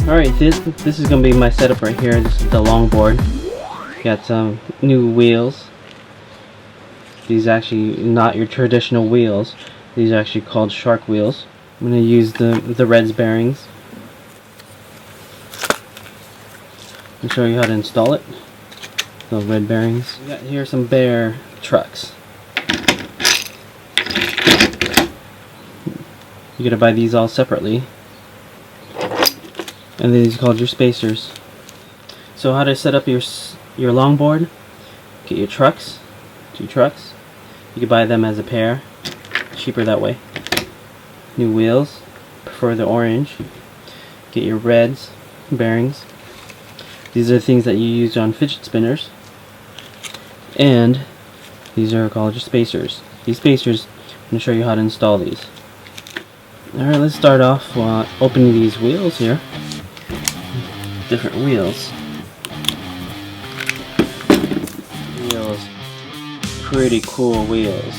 Alright, this is gonna be my setup right here. This is the longboard. Got some new wheels. These are actually not your traditional wheels. These are actually called Sharkwheels. I'm gonna use the Reds bearings and show you how to install it. The red bearings. We got here some Bear trucks. You gotta buy these all separately. And these are called your spacers. So how to set up your longboard? Get your trucks, 2 trucks. You can buy them as a pair, cheaper that way. New wheels, prefer the orange. Get your Reds bearings. These are things that you use on fidget spinners. And these are called your spacers. These spacers, I'm going to show you how to install these. Alright, let's start off opening these wheels here. Different wheels. Pretty cool wheels.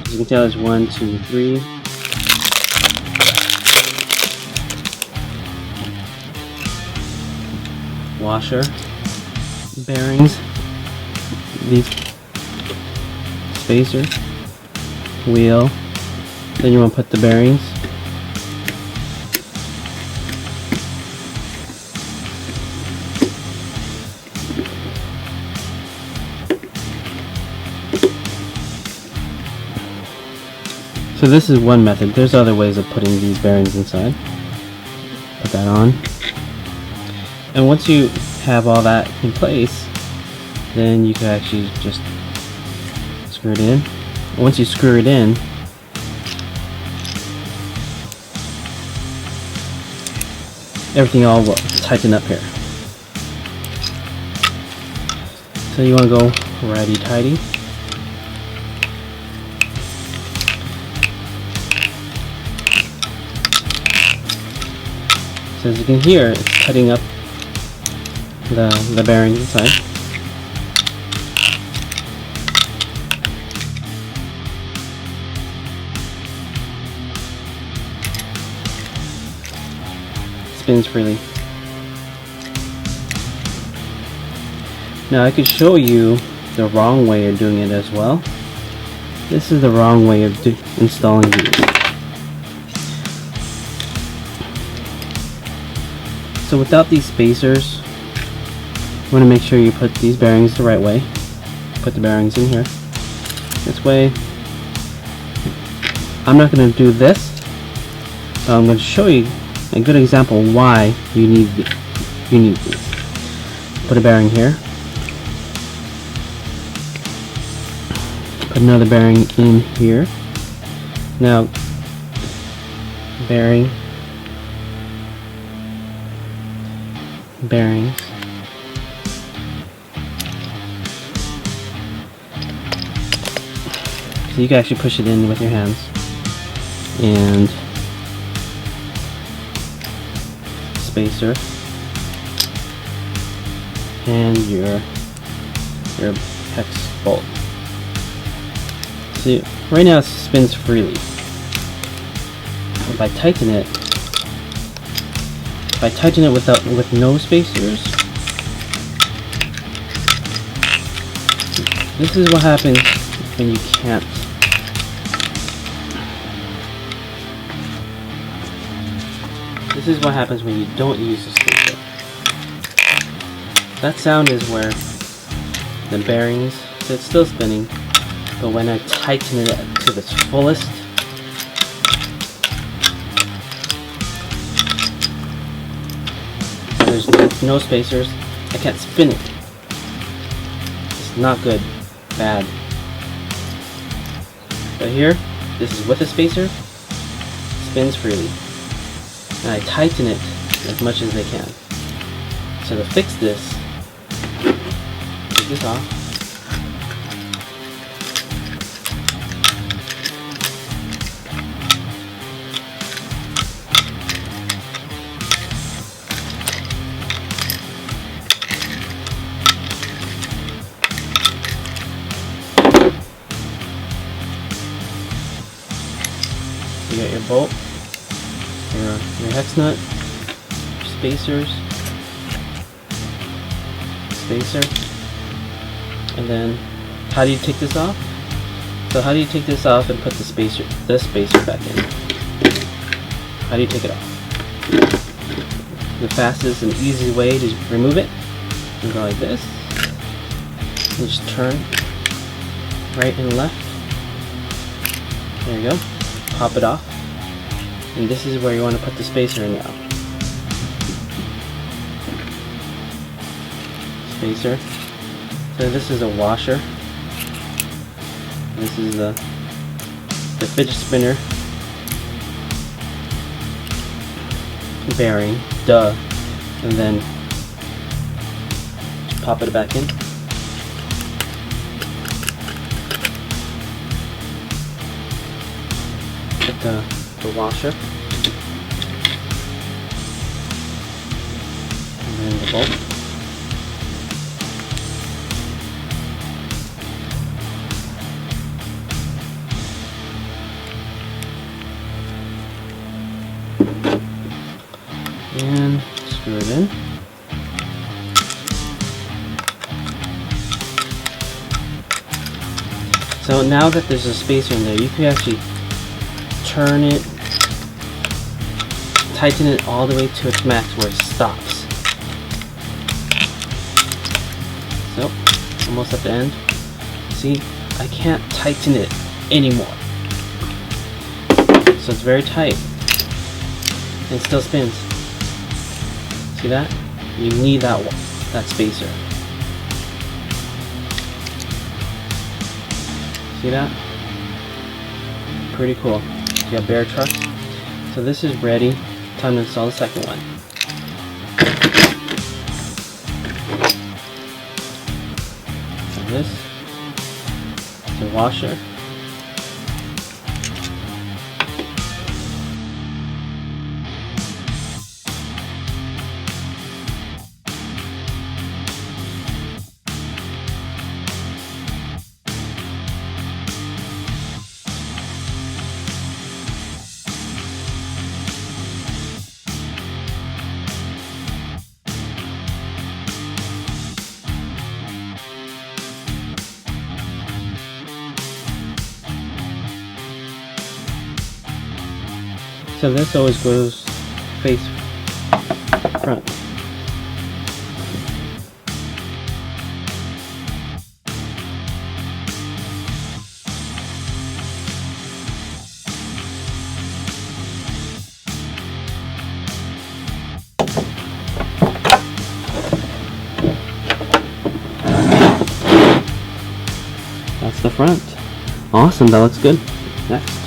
As you can tell, there's 1, 2, 3. Washer, bearings, these spacer, wheel. Then you want to put the bearings. So this is one method. There's other ways of putting these bearings inside. Put that on. And once you have all that in place, then you can actually just screw it in. And once you screw it in, everything all will tighten up here. So you want to go righty-tighty. So as you can hear, it's cutting up the bearings inside. Spins freely. Now I could show you the wrong way of doing it as well. This is the wrong way of installing these. So without these spacers, you want to make sure you put these bearings the right way. Put the bearings in here. This way. I'm not going to do this, but I'm going to show you a good example why you need these. Put a bearing here. Put another bearing in here. Now, bearings. So you can actually push it in with your hands, and spacer, and your hex bolt. See, right now it spins freely. If I tighten it with no spacers, this is what happens when you can't. This is what happens when you don't use the spacer. That sound is where the bearings, so it's still spinning, but when I tighten it to its fullest, there's no spacers, I can't spin it. It's not good. Bad. But here, this is with a spacer, spins freely. And I tighten it as much as they can. So to fix this, take this off. You got your bolt, your hex nut, spacers, spacer, and then how do you take this off? So how do you take this off and put the spacer back in? How do you take it off? The fastest and easy way to remove it, you go like this, and just turn right and left. There you go. Pop it off, and this is where you want to put the spacer in now. Spacer. So this is a washer. This is the fidget spinner bearing, duh, and then just pop it back in. Put the washer, and then the bolt. And screw it in. So now that there's a spacer in there, you can actually turn it, tighten it all the way to its max where it stops. So, almost at the end. See, I can't tighten it anymore. So it's very tight. And it still spins. See that? You need that spacer. See that? Pretty cool. You got bear trucks. So this is ready. Time to install the second one. So this is a washer. So this always goes face front. That's the front. Awesome, that looks good. Next.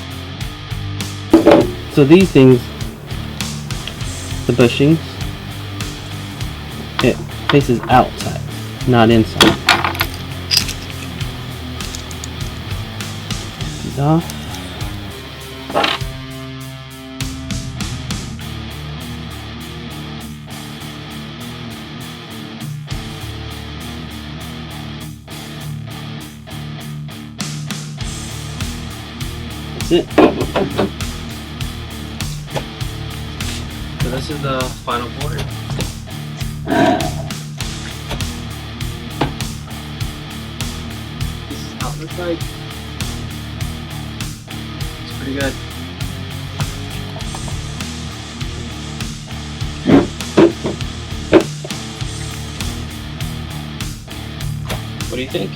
So these things, the bushings, it faces outside, not inside. These off. That's it. So this is the final board. This is how it looks like. It's pretty good. What do you think?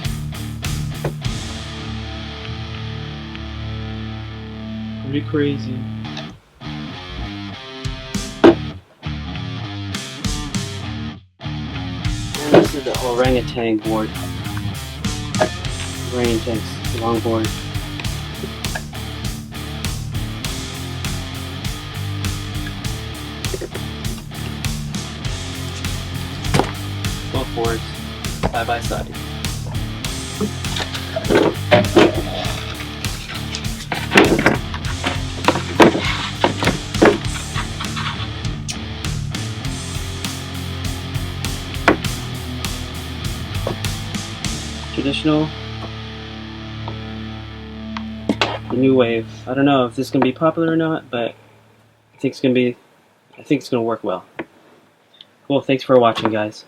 Pretty crazy. This is the orangutan board. Orangutan's longboard. Both boards side by side. Traditional, the new wave. I don't know if this is gonna be popular or not, but I think it's gonna work well. Cool, thanks for watching, guys.